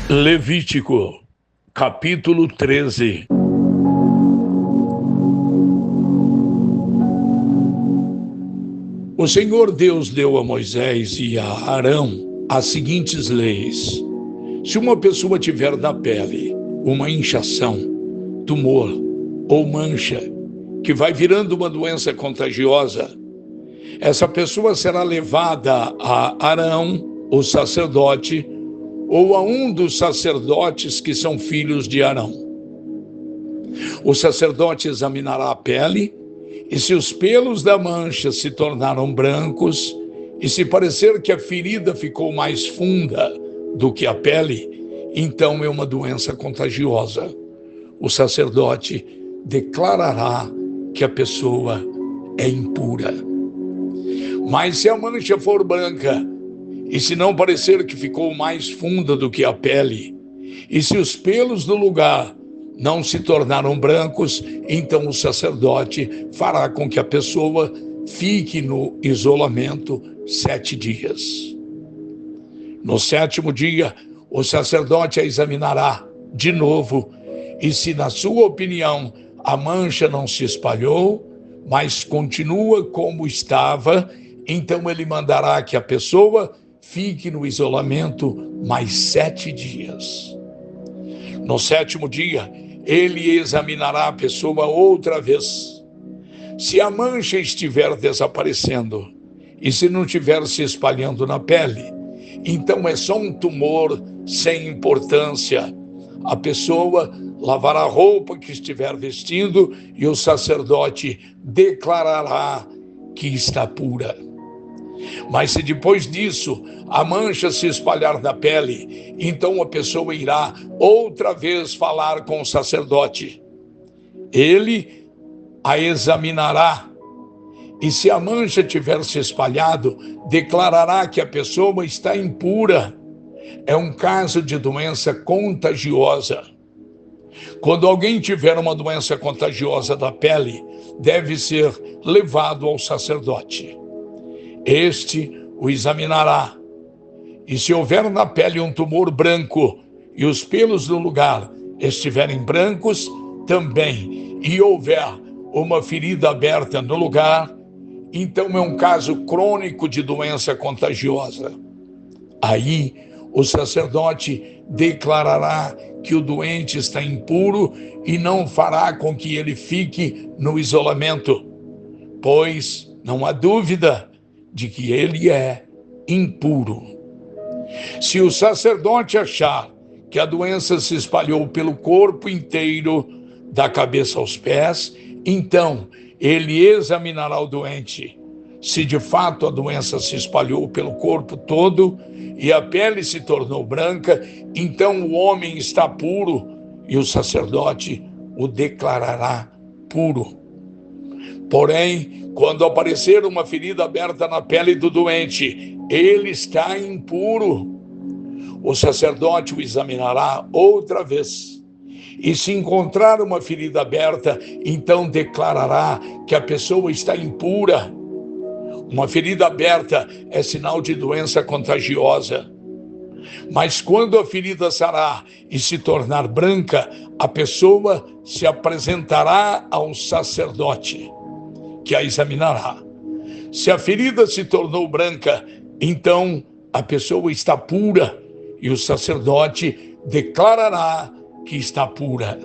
Levítico, capítulo 13. O Senhor Deus deu a Moisés e a Arão as seguintes leis: se uma pessoa tiver na pele uma inchação, tumor ou mancha, que vai virando uma doença contagiosa, essa pessoa será levada a Arão, o sacerdote, ou a um dos sacerdotes que são filhos de Arão. O sacerdote examinará a pele, e se os pelos da mancha se tornaram brancos, e se parecer que a ferida ficou mais funda do que a pele, então é uma doença contagiosa. O sacerdote declarará que a pessoa é impura. Mas se a mancha for branca, e se não parecer que ficou mais funda do que a pele, e se os pelos do lugar não se tornaram brancos, então o sacerdote fará com que a pessoa fique no isolamento 7 dias. No 7º dia, o sacerdote a examinará de novo, e se na sua opinião a mancha não se espalhou, mas continua como estava, então ele mandará que a pessoa fique no isolamento mais 7 dias. No 7º dia, ele examinará a pessoa outra vez. Se a mancha estiver desaparecendo e se não estiver se espalhando na pele, então é só um tumor sem importância. A pessoa lavará a roupa que estiver vestindo e o sacerdote declarará que está pura. Mas se depois disso a mancha se espalhar na pele, então a pessoa irá outra vez falar com o sacerdote. Ele a examinará, e se a mancha tiver se espalhado, declarará que a pessoa está impura. É um caso de doença contagiosa. Quando alguém tiver uma doença contagiosa da pele, deve ser levado ao sacerdote. Este o examinará, e se houver na pele um tumor branco e os pelos do lugar estiverem brancos também, e houver uma ferida aberta no lugar, então é um caso crônico de doença contagiosa. Aí o sacerdote declarará que o doente está impuro e não fará com que ele fique no isolamento, pois não há dúvida de que ele é impuro. Se o sacerdote achar que a doença se espalhou pelo corpo inteiro, da cabeça aos pés, então ele examinará o doente. Se de fato a doença se espalhou pelo corpo todo e a pele se tornou branca, então o homem está puro e o sacerdote o declarará puro. Porém, quando aparecer uma ferida aberta na pele do doente, ele está impuro. O sacerdote o examinará outra vez. E se encontrar uma ferida aberta, então declarará que a pessoa está impura. Uma ferida aberta é sinal de doença contagiosa. Mas quando a ferida sarar e se tornar branca, a pessoa se apresentará ao sacerdote, que a examinará. Se a ferida se tornou branca, então a pessoa está pura e o sacerdote declarará que está pura.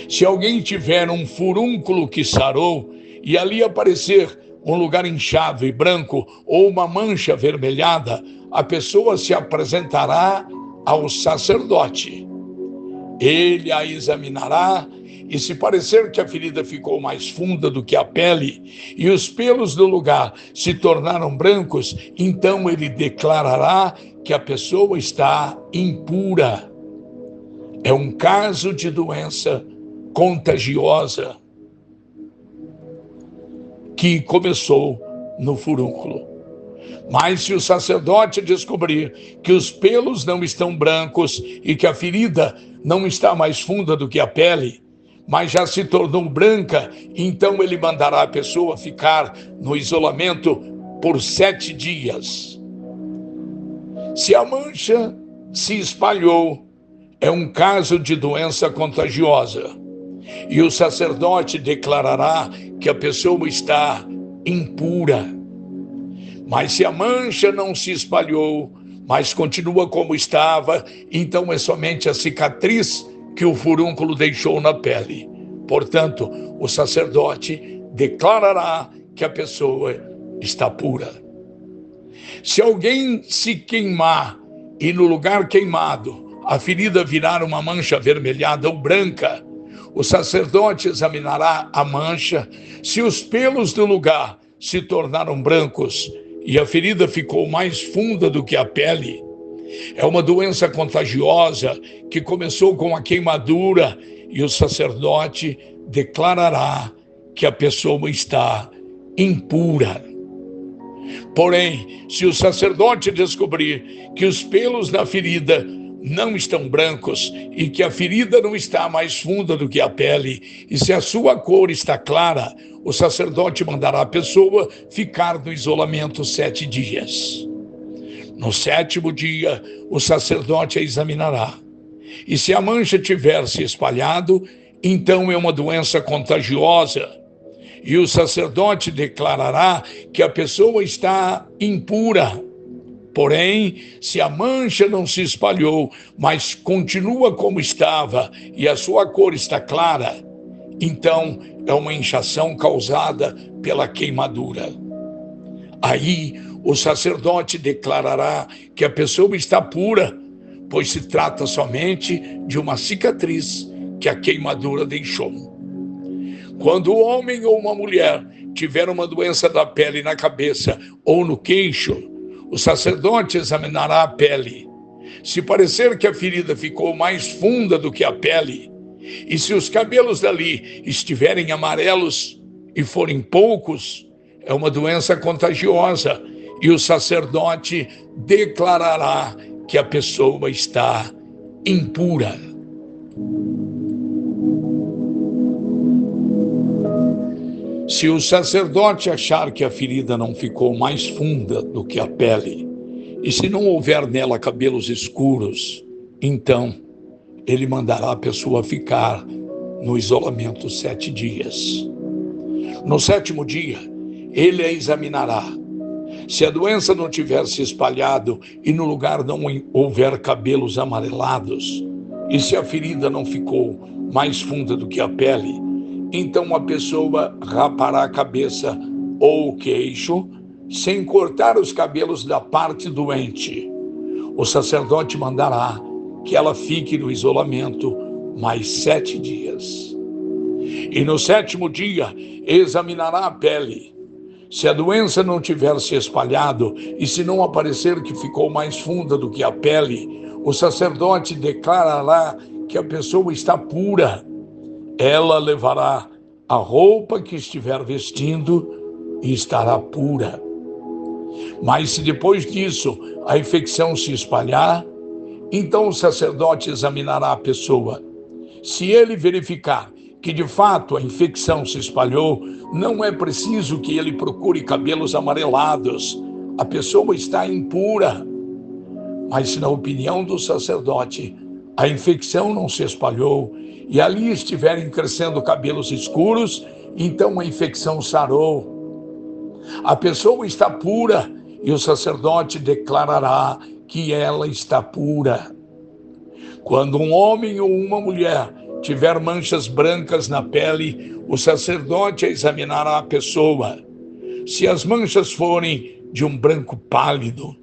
Se alguém tiver um furúnculo que sarou e ali aparecer um lugar inchado e branco ou uma mancha avermelhada, a pessoa se apresentará ao sacerdote. Ele a examinará, e se parecer que a ferida ficou mais funda do que a pele e os pelos do lugar se tornaram brancos, então ele declarará que a pessoa está impura. É um caso de doença contagiosa que começou no furúnculo. Mas se o sacerdote descobrir que os pelos não estão brancos e que a ferida não está mais funda do que a pele, mas já se tornou branca, então ele mandará a pessoa ficar no isolamento por 7 dias. Se a mancha se espalhou, é um caso de doença contagiosa. E o sacerdote declarará que a pessoa está impura. Mas se a mancha não se espalhou, mas continua como estava, então é somente a cicatriz que o furúnculo deixou na pele. Portanto, o sacerdote declarará que a pessoa está pura. Se alguém se queimar e no lugar queimado a ferida virar uma mancha avermelhada ou branca, o sacerdote examinará a mancha. Se os pelos do lugar se tornaram brancos e a ferida ficou mais funda do que a pele, é uma doença contagiosa que começou com a queimadura, e o sacerdote declarará que a pessoa está impura. Porém, se o sacerdote descobrir que os pelos na ferida não estão brancos e que a ferida não está mais funda do que a pele, e se a sua cor está clara, o sacerdote mandará a pessoa ficar no isolamento 7 dias. No 7º dia, o sacerdote a examinará. E se a mancha tiver se espalhado, então é uma doença contagiosa. E o sacerdote declarará que a pessoa está impura. Porém, se a mancha não se espalhou, mas continua como estava e a sua cor está clara, então é uma inchação causada pela queimadura. Aí o sacerdote declarará que a pessoa está pura, pois se trata somente de uma cicatriz que a queimadura deixou. Quando o homem ou uma mulher tiver uma doença da pele na cabeça ou no queixo, o sacerdote examinará a pele. Se parecer que a ferida ficou mais funda do que a pele, e se os cabelos dali estiverem amarelos e forem poucos, é uma doença contagiosa, e o sacerdote declarará que a pessoa está impura. Se o sacerdote achar que a ferida não ficou mais funda do que a pele, e se não houver nela cabelos escuros, então ele mandará a pessoa ficar no isolamento 7 dias. No 7º dia, ele a examinará. Se a doença não tiver se espalhado e no lugar não houver cabelos amarelados, e se a ferida não ficou mais funda do que a pele, então a pessoa rapará a cabeça ou o queixo, sem cortar os cabelos da parte doente. O sacerdote mandará que ela fique no isolamento mais 7 dias. E no 7º dia, examinará a pele. Se a doença não tiver se espalhado e se não aparecer que ficou mais funda do que a pele, o sacerdote declarará que a pessoa está pura. Ela levará a roupa que estiver vestindo e estará pura. Mas se depois disso a infecção se espalhar, então o sacerdote examinará a pessoa. Se ele verificar que de fato a infecção se espalhou, não é preciso que ele procure cabelos amarelados. A pessoa está impura. Mas se na opinião do sacerdote a infecção não se espalhou e ali estiverem crescendo cabelos escuros, então a infecção sarou. A pessoa está pura e o sacerdote declarará que ela está pura. Quando um homem ou uma mulher tiver manchas brancas na pele, o sacerdote examinará a pessoa. Se as manchas forem de um branco pálido,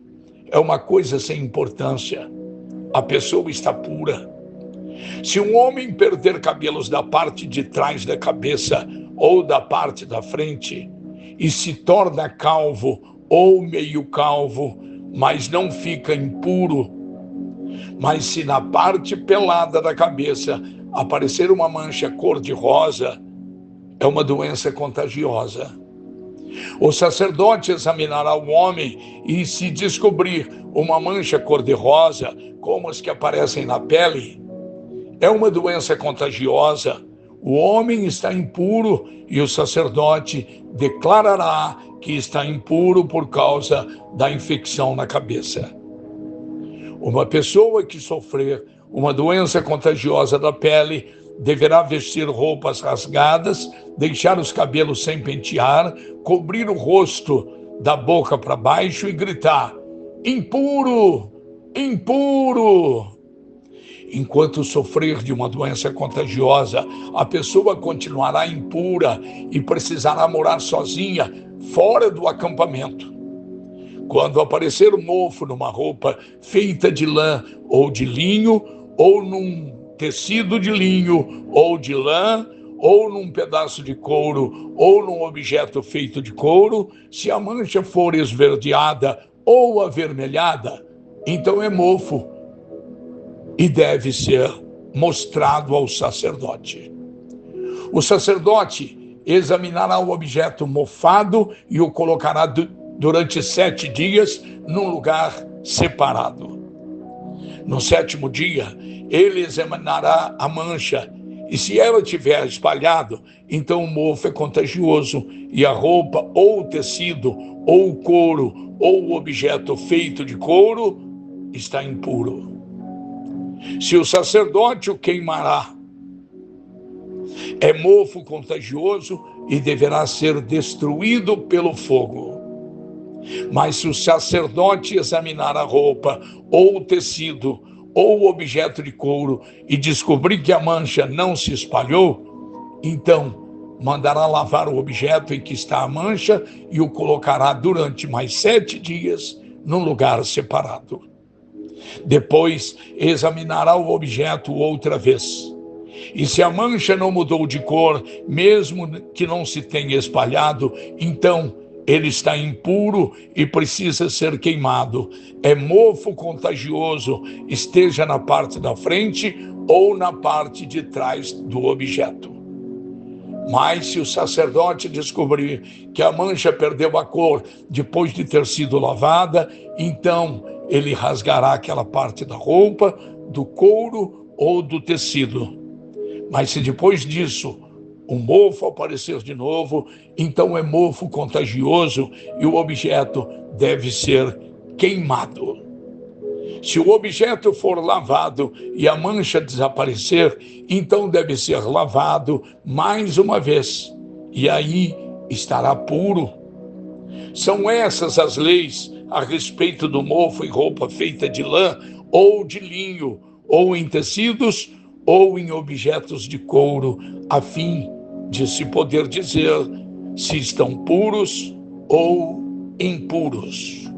é uma coisa sem importância. A pessoa está pura. Se um homem perder cabelos da parte de trás da cabeça ou da parte da frente e se torna calvo ou meio calvo, mas não fica impuro, mas se na parte pelada da cabeça aparecer uma mancha cor-de-rosa, é uma doença contagiosa. O sacerdote examinará o homem e se descobrir uma mancha cor-de-rosa, como as que aparecem na pele, é uma doença contagiosa. O homem está impuro e o sacerdote declarará que está impuro por causa da infecção na cabeça. Uma pessoa que sofrer uma doença contagiosa da pele deverá vestir roupas rasgadas, deixar os cabelos sem pentear, cobrir o rosto da boca para baixo e gritar: impuro, impuro. Enquanto sofrer de uma doença contagiosa, a pessoa continuará impura e precisará morar sozinha, fora do acampamento. Quando aparecer mofo numa roupa feita de lã ou de linho, ou num tecido de linho ou de lã, ou num pedaço de couro, ou num objeto feito de couro, se a mancha for esverdeada ou avermelhada, então é mofo e deve ser mostrado ao sacerdote. O sacerdote examinará o objeto mofado e o colocará durante 7 dias num lugar separado. No 7º dia, ele examinará a mancha, e se ela tiver espalhado, então o mofo é contagioso, e a roupa, ou o tecido, ou o couro, ou o objeto feito de couro está impuro. Se o sacerdote o queimará, é mofo contagioso e deverá ser destruído pelo fogo. Mas se o sacerdote examinar a roupa, ou o tecido, ou o objeto de couro, e descobrir que a mancha não se espalhou, então mandará lavar o objeto em que está a mancha e o colocará durante mais 7 dias num lugar separado. Depois examinará o objeto outra vez. E se a mancha não mudou de cor, mesmo que não se tenha espalhado, então ele está impuro e precisa ser queimado. É mofo contagioso, esteja na parte da frente ou na parte de trás do objeto. Mas se o sacerdote descobrir que a mancha perdeu a cor depois de ter sido lavada, então ele rasgará aquela parte da roupa, do couro ou do tecido. Mas se depois disso o mofo aparecer de novo, então é mofo contagioso e o objeto deve ser queimado. Se o objeto for lavado e a mancha desaparecer, então deve ser lavado mais uma vez, e aí estará puro. São essas as leis a respeito do mofo em roupa feita de lã ou de linho, ou em tecidos, ou em objetos de couro, a fim de se poder dizer se estão puros ou impuros.